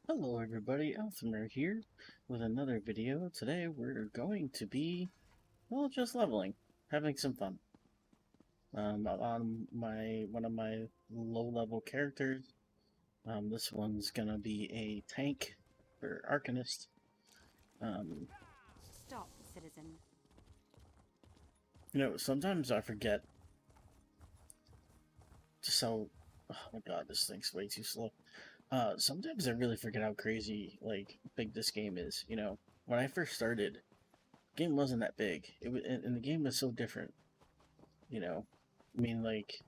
Hello everybody, Alphamir here with another video. Today we're going to be, well, just leveling, having some fun. On one of my low-level characters. This one's gonna be a tank for Arcanist. Um, Stop, citizen. Sometimes I forget just how, oh my god, this thing's way too slow. Sometimes I really forget how crazy, like, big this game is. When I first started, the game wasn't that big. It was, and the game was so different. You know, I mean, like,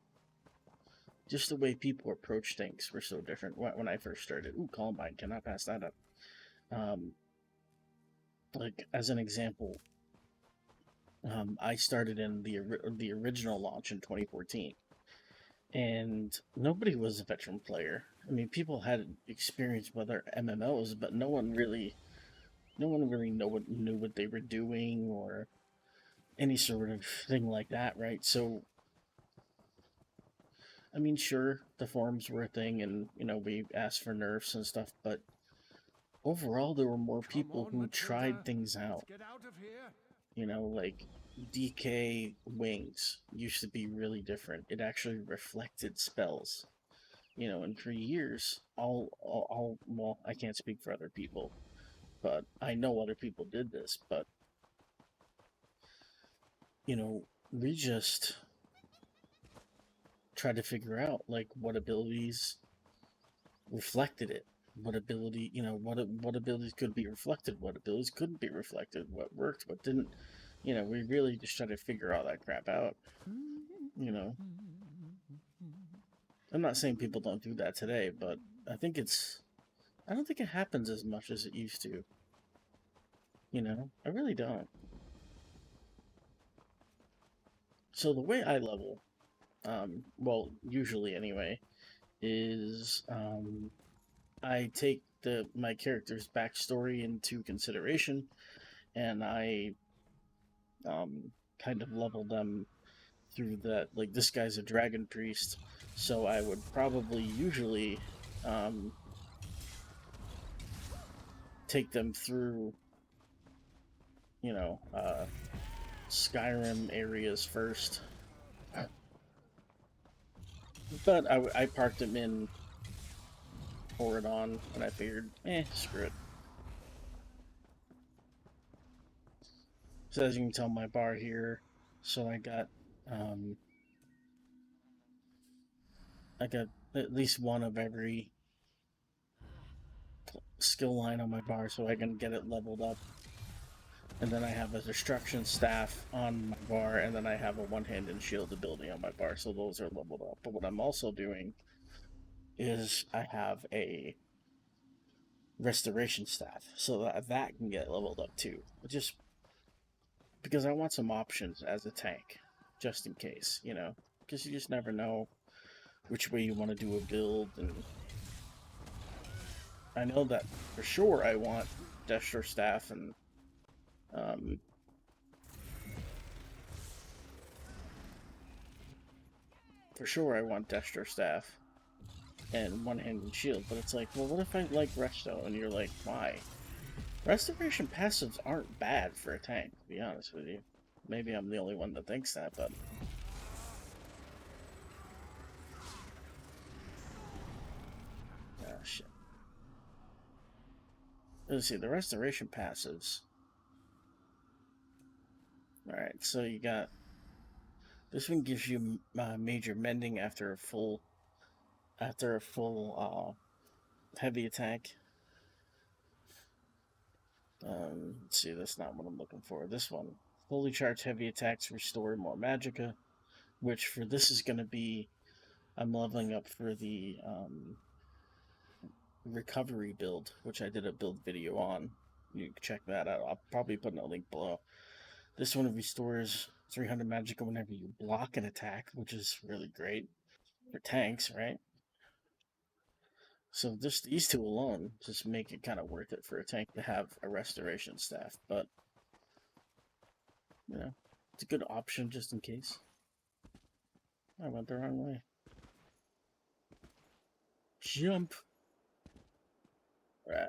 just the way people approach things were so different when I first started. Ooh, Columbine, cannot pass that up. Um, like, as an example, I started in the original launch in 2014, and nobody was a veteran player. I mean, people had experience with other MMOs, but no one really knew what they were doing or any sort of thing like that, right? So I mean, sure, the forums were a thing, and we asked for nerfs and stuff, but overall, there were more Come people on, who tried Matilda. things Let's out. get out of here. Like DK Wings used to be really different. It actually reflected spells. And for years, well, I can't speak for other people, but I know other people did this, but we just tried to figure out like what abilities reflected it. What ability, what abilities could be reflected, what abilities couldn't be reflected, what worked, what didn't. We really just try to figure all that crap out. You know, I'm not saying people don't do that today, but I don't think it happens as much as it used to. I really don't. So the way I level, well, usually anyway, is I take my character's backstory into consideration, and I kind of level them through that. Like, this guy's a dragon priest, so I would probably usually um, take them through, you know, uh, Skyrim areas first. But I parked him in Oridon, and I figured, screw it. So as you can tell, my bar here, so um, I got at least one of every skill line on my bar, so I can get it leveled up. And then I have a destruction staff on my bar, and then I have a one-handed shield ability on my bar, so those are leveled up. But what I'm also doing is I have a restoration staff, so that can get leveled up too. Just because I want some options as a tank, just in case, because you just never know which way you want to do a build, and I know that for sure I want Destro staff and um, for sure I want Destro staff and one-handed shield, but it's like, well, what if I like Resto? And you're like, why? Restoration passives aren't bad for a tank, to be honest with you. Maybe I'm the only one that thinks that, but shit. Let's see, the restoration passives. Alright, so you got this one gives you major mending after a full heavy attack. Let's see, that's not what I'm looking for. This one, fully charged heavy attacks restore more magicka, which for this is going to be, I'm leveling up for the recovery build, which I did a build video on. You can check that out. I'll probably put in a link below. This one restores 300 magicka whenever you block an attack, which is really great for tanks, right? So just these two alone just make it kind of worth it for a tank to have a restoration staff. But it's a good option just in case. I went the wrong way. Jump. Right.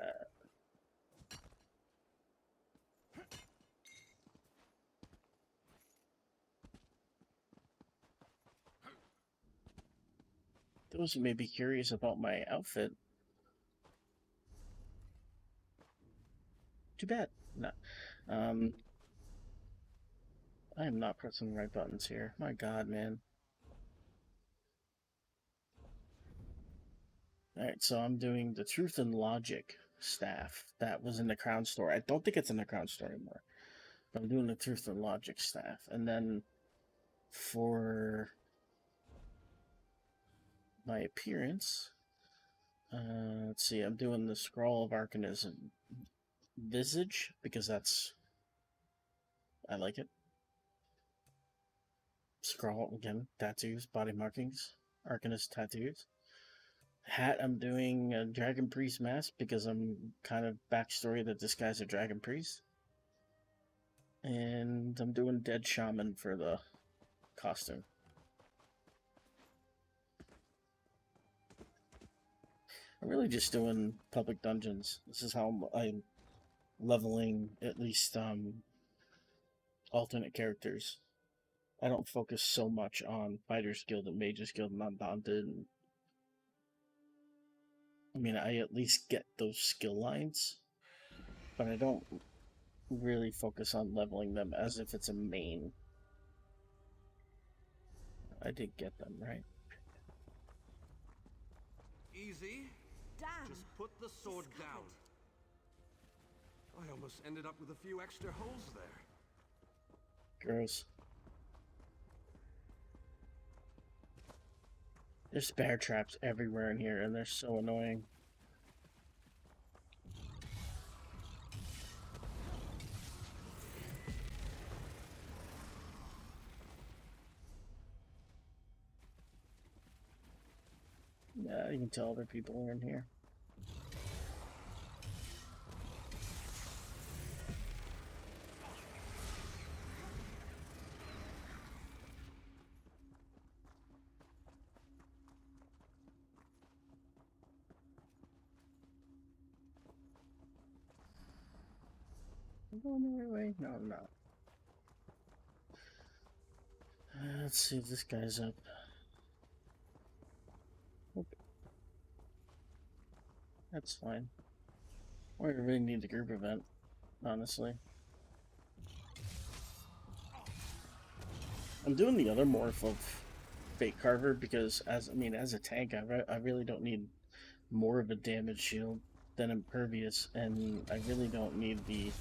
Those who may be curious about my outfit. Too bad. No. I am not pressing the right buttons here. My god, man. Alright, so I'm doing the Truth and Logic staff. That was in the Crown Store. I don't think it's in the Crown Store anymore. But I'm doing the Truth and Logic staff. And then for my appearance, let's see, I'm doing the Scroll of Arcanist Visage, because that's... I like it. Scroll, again, tattoos, body markings, Arcanist tattoos. Hat, I'm doing a Dragon Priest mask, because I'm kind of backstory that this guy's a Dragon Priest. And I'm doing Dead Shaman for the costume. I'm really just doing public dungeons. This is how I'm leveling at least alternate characters. I don't focus so much on Fighters Guild and Mages Guild and Undaunted. I mean, I at least get those skill lines, but I don't really focus on leveling them as if it's a main. I did get them, right? Easy. Damn. Just put the sword down. I almost ended up with a few extra holes there. Gross. There's bear traps everywhere in here, and they're so annoying. Yeah, you can tell other people are in here. I'm going the right way? No, I'm not. Let's see if this guy's up. Oop. That's fine. I really need the group event, honestly. I'm doing the other morph of Fate Carver because, as a tank, I really don't need more of a damage shield than Impervious, and I really don't need the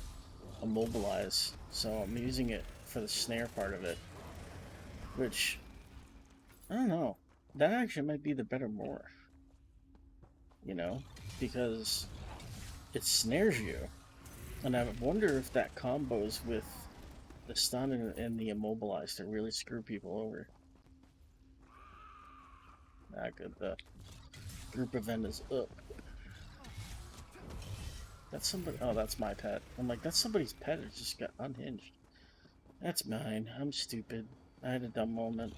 Immobilize, so I'm using it for the snare part of it, which, I don't know, that actually might be the better morph, you know, because it snares you, and I wonder if that combos with the stun and the Immobilize to really screw people over. Not good, the group event is up. That's somebody. Oh, that's my pet. I'm like, that's somebody's pet. It just got unhinged. That's mine. I'm stupid. I had a dumb moment.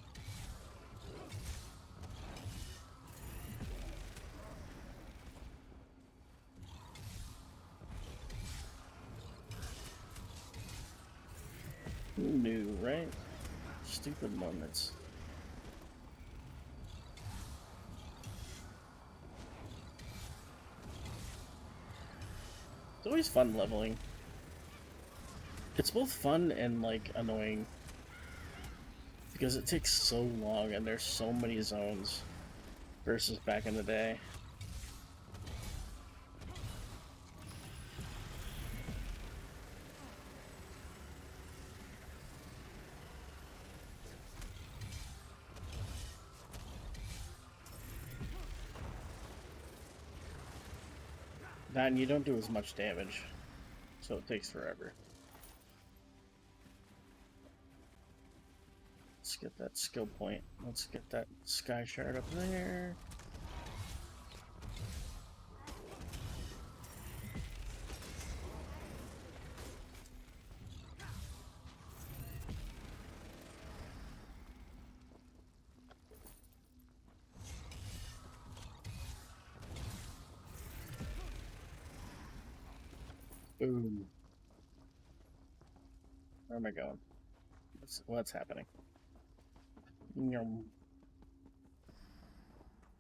Who knew, right? Stupid moments. It's always fun leveling. It's both fun and, like, annoying. Because it takes so long and there's so many zones versus back in the day. And you don't do as much damage, so it takes forever. Let's get that skill point. Let's get that sky shard up there. Boom. Where am I going? What's happening? Yum.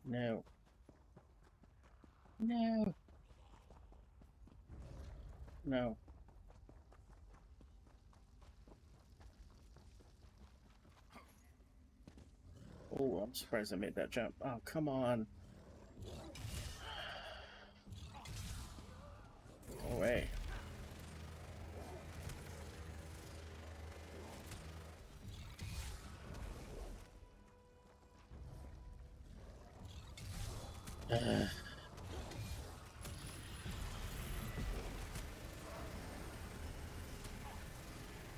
No. No. No. Oh, I'm surprised I made that jump. Oh, come on. Go away.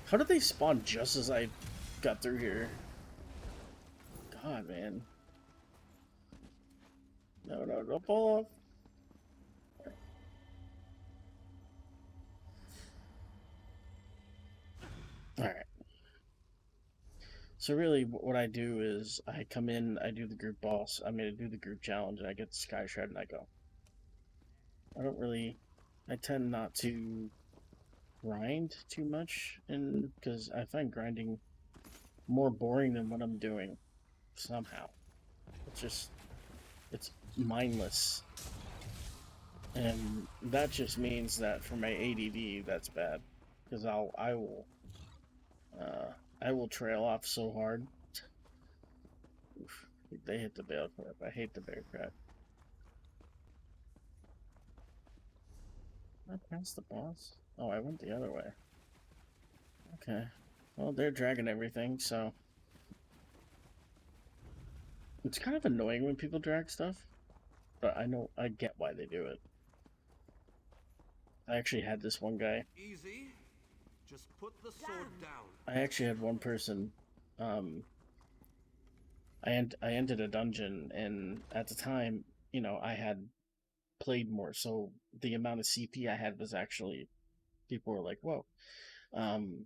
How did they spawn just as I got through here? God, man. No, no, don't fall off. Alright. So really, what I do is I come in, I do the group boss, I do the group challenge, and I get the Sky Shred, and I go. I tend not to grind too much, and because I find grinding more boring than what I'm doing, somehow. It's mindless. And that just means that for my ADD, that's bad. Because I will trail off so hard. Oof, they hit the bear crap. I hate the bear crap. I passed the boss? Oh, I went the other way. Okay. Well, they're dragging everything, so... It's kind of annoying when people drag stuff. But I get why they do it. I actually had this one guy. Easy. Just put the sword down. I actually had one person, I entered a dungeon, and at the time, I had played more, so the amount of CP I had was actually, people were like, whoa. And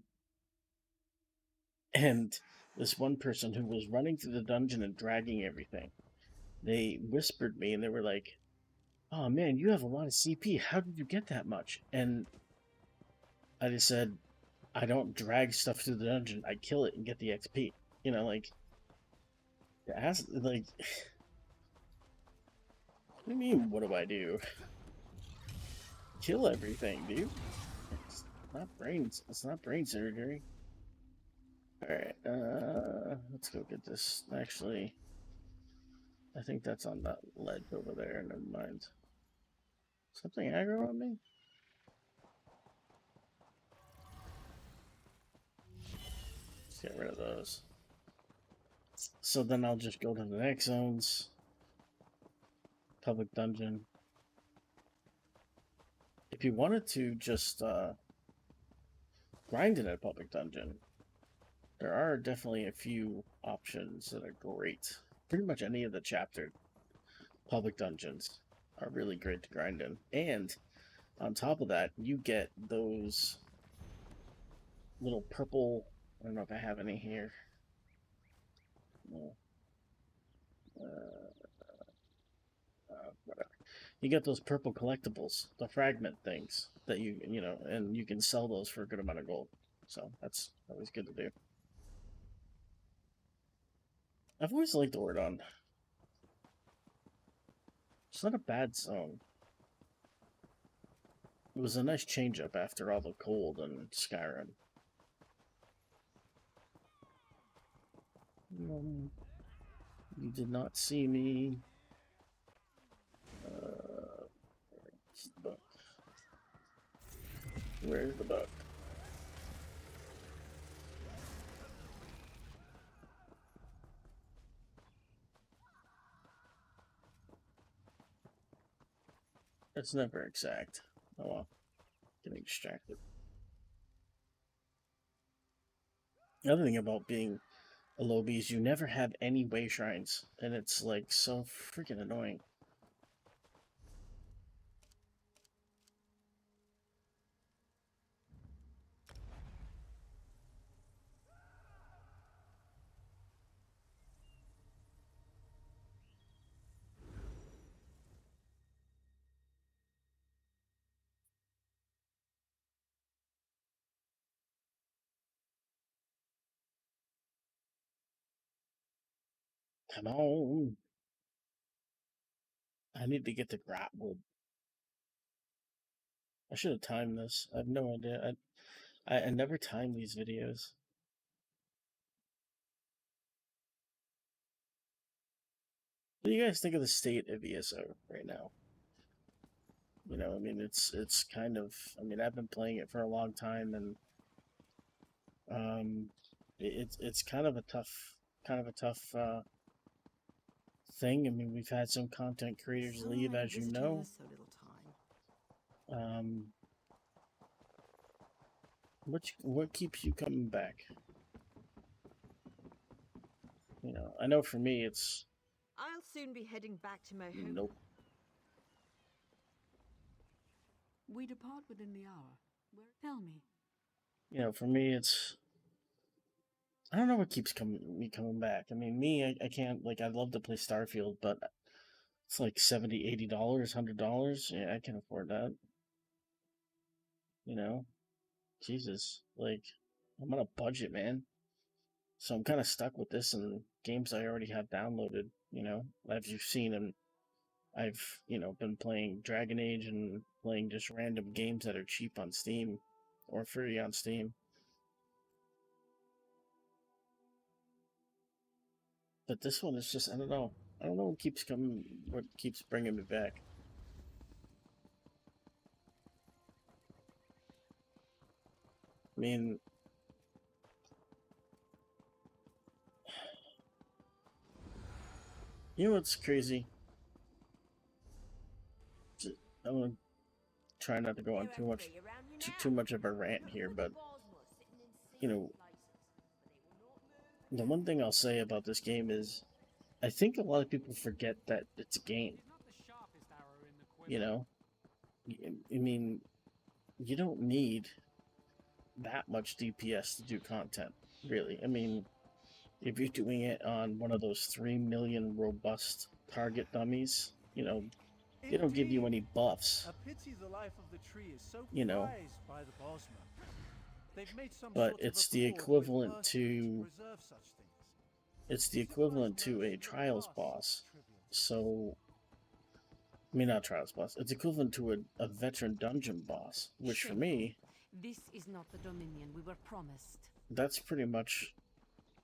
this one person who was running through the dungeon and dragging everything, they whispered me and they were like, oh man, you have a lot of CP. How did you get that much? And I just said, I don't drag stuff through the dungeon. I kill it and get the XP. Like, what do you mean, what do I do? Kill everything, dude. It's not brain surgery. Alright, let's go get this. Actually, I think that's on that ledge over there, never mind. Something aggro on me? Let's get rid of those. So then I'll just go to the next zones. Public dungeon. If you wanted to just grind in a public dungeon, there are definitely a few options that are great. Pretty much any of the chapter public dungeons are really great to grind in. And on top of that, you get those little purple... I don't know if I have any here. No. Whatever. You get those purple collectibles, the fragment things that and you can sell those for a good amount of gold. So that's always good to do. I've always liked Ordon. It's not a bad zone. It was a nice change up after all the cold and Skyrim. You did not see me. Where's the buck? Where's the buck? It's never exact. Oh well. Getting distracted. The other thing about being a lobby is you never have any way shrines, and it's like so freaking annoying. Come on. I need to get the grapple. I should have timed this. I have no idea. I never time these videos. What do you guys think of the state of ESO right now? You know, I mean, it's kind of. I mean, I've been playing it for a long time, and it's kind of a tough thing. I mean, we've had some content creators So leave, many as you know. visitors, so little time. What keeps you coming back? You know, I know for me, it's I'll soon be heading back to my home. nope. We depart within the hour. Where? Tell me. You know, for me, it's I don't know what keeps me coming back. I mean, I can't like I'd love to play Starfield, but it's like $70, $80, $100. Yeah, I can't afford that. You know, Jesus, like I'm on a budget, man. So I'm kind of stuck with this and games I already have downloaded. You know, as you've seen, and I've been playing Dragon Age and playing just random games that are cheap on Steam or free on Steam. But this one is just I don't know. I don't know what keeps bringing me back. I mean, you know what's crazy? I'm gonna try not to go on too much of a rant here, but you know, the one thing I'll say about this game is I think a lot of people forget that it's a game. You know, I mean, you don't need that much DPS to do content, really. I mean, if you're doing it on one of those 3 million robust target dummies, you know, they don't give you any buffs. A pity the life of the tree is so You know, prized by the Bosmer. They've made some but sort of it's a the clause equivalent with to preserve such things. it's the equivalent to a trials boss. So, I mean, not trials boss. It's equivalent to a veteran dungeon boss, which for me, This is not the Dominion we were promised. that's pretty much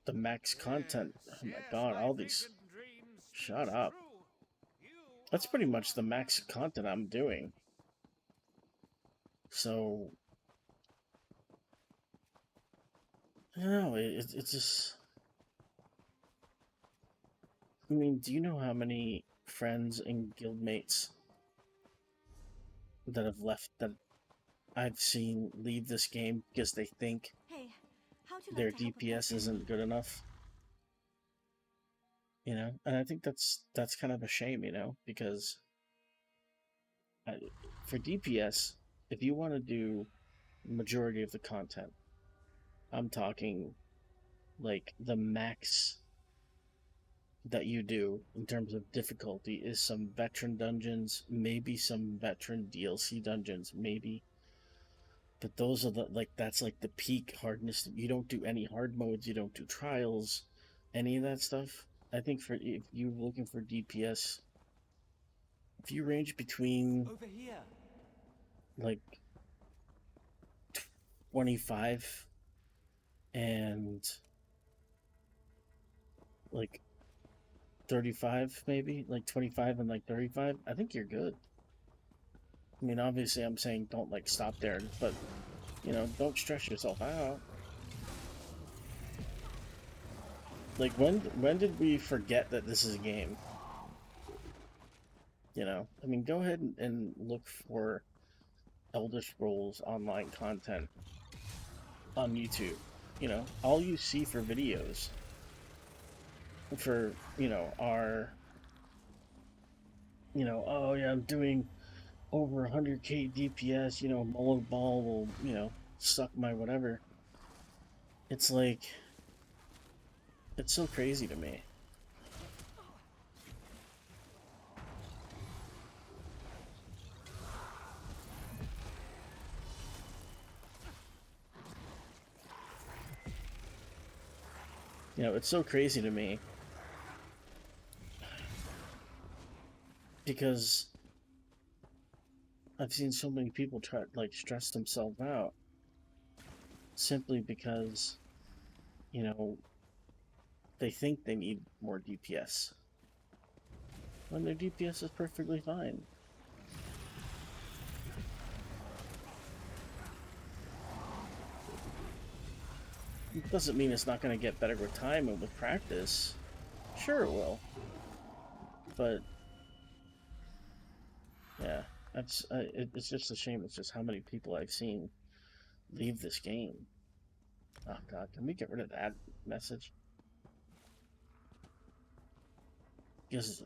the max content. Oh my god, all these. Shut up. That's pretty much the max content I'm doing. So, I don't know, it's just. I mean, do you know how many friends and guildmates that have left that I've seen leave this game because they think Hey, how'd you their like to help a DPS person? isn't good enough? You know, and I think that's kind of a shame, you know, because for DPS, if you want to do majority of the content, I'm talking like the max that you do in terms of difficulty is some veteran dungeons, maybe some veteran DLC dungeons, maybe. But those are that's like the peak hardness. You don't do any hard modes, you don't do trials, any of that stuff. I think for if you're looking for DPS, if you range between Over here. like 25 and like 35, maybe like 25 and like 35, I think you're good. I mean, obviously, I'm saying don't like stop there, but you know, don't stress yourself out. Like when did we forget that this is a game? You know, I mean, go ahead and look for Elder Scrolls Online content on YouTube. You know, all you see for videos for are oh yeah, I'm doing over 100k DPS. You know, Mullet Ball will suck my whatever. It's like it's so crazy to me. You know, it's so crazy to me because I've seen so many people try like stress themselves out simply because, you know, they think they need more DPS when their DPS is perfectly fine. It doesn't mean it's not going to get better with time and with practice. Sure it will. But yeah, it's just a shame. It's just how many people I've seen leave this game. Oh god, can we get rid of that message? Because,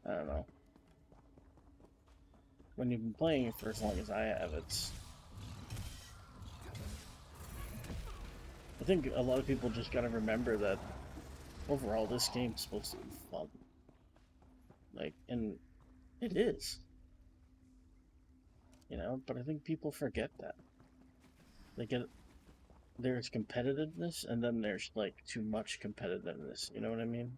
I don't know. When you've been playing it for as long as I have, I think a lot of people just gotta remember that overall this game's supposed to be fun. Like, and it is. You know, but I think people forget that. There's competitiveness, and then there's, like, too much competitiveness. You know what I mean?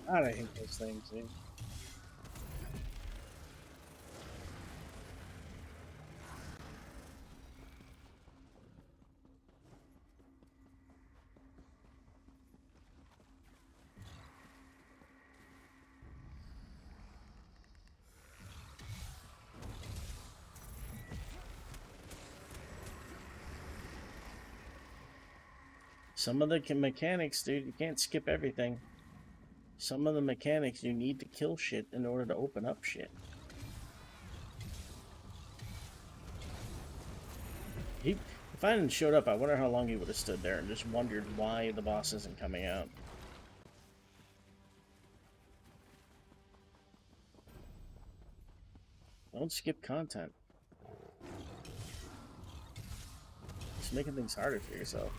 God, I hate those things, dude. Some of the mechanics, dude, you can't skip everything. Some of the mechanics, you need to kill shit in order to open up shit. If I hadn't showed up, I wonder how long he would have stood there and just wondered why the boss isn't coming out. Don't skip content. Just making things harder for yourself.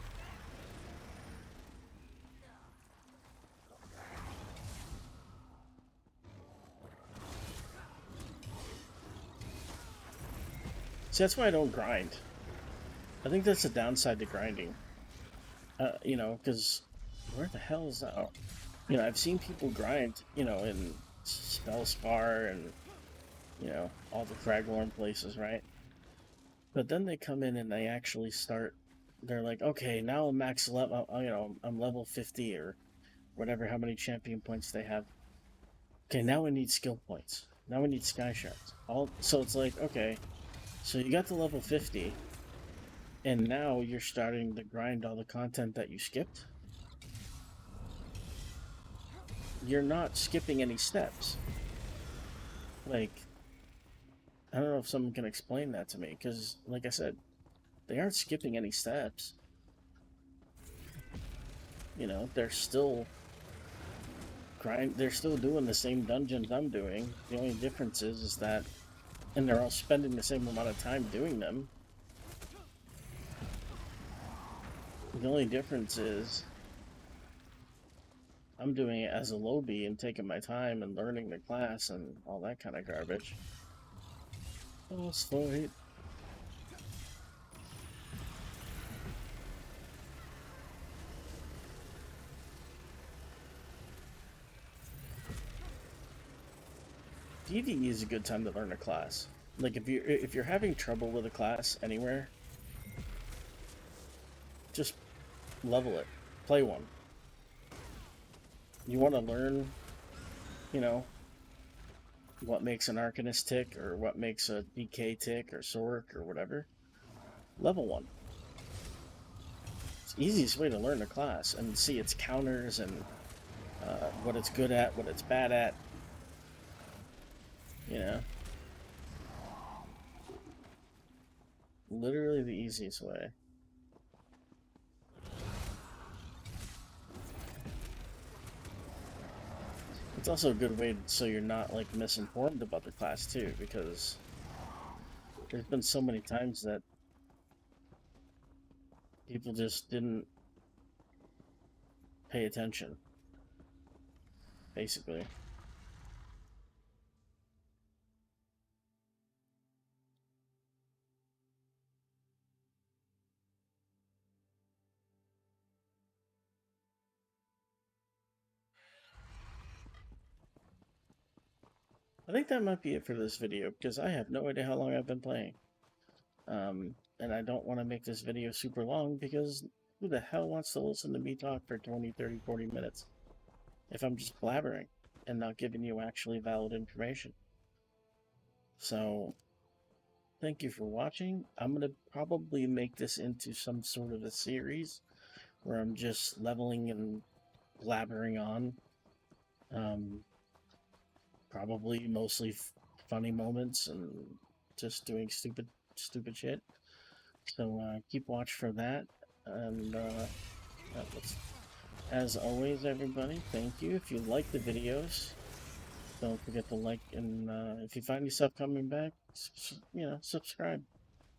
See, that's why I don't grind. I think that's the downside to grinding. You know, because where the hell is that? Oh, you know, I've seen people grind, you know, in Spellspar and, you know, all the Craglorn places, right? But then they come in and they actually start, they're like, okay, now I'm max level, you know, I'm level 50 or whatever, how many champion points they have. Okay, now we need skill points. Now we need sky shards. So it's like, okay, so you got to level 50, and now you're starting to grind all the content that you skipped. You're not skipping any steps. Like, I don't know if someone can explain that to me, because, like I said, they aren't skipping any steps. You know, they're still doing the same dungeons I'm doing. The only difference is that, and they're all spending the same amount of time doing them. The only difference is I'm doing it as a lowbie and taking my time and learning the class and all that kind of garbage. Oh, sweet. PvE is a good time to learn a class. Like if you're having trouble with a class anywhere, just level it. Play one. You want to learn, you know, what makes an Arcanist tick, or what makes a DK tick, or Sork, or whatever. Level one. It's the easiest way to learn a class and see its counters and what it's good at, what it's bad at. You know? Literally the easiest way. It's also a good way so you're not like misinformed about the class too, because there's been so many times that people just didn't pay attention, basically. I think that might be it for this video, because I have no idea how long I've been playing. And I don't want to make this video super long, because who the hell wants to listen to me talk for 20, 30, 40 minutes if I'm just blabbering and not giving you actually valid information? So, thank you for watching. I'm going to probably make this into some sort of a series where I'm just leveling and blabbering on. Probably mostly funny moments and just doing stupid shit. So keep watch for that. And as always, everybody, thank you. If you like the videos, don't forget to like, and if you find yourself coming back, subscribe.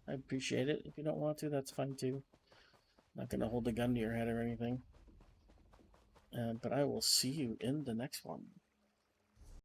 I appreciate it. If you don't want to, that's fine too. Not gonna hold a gun to your head or anything. But I will see you in the next one.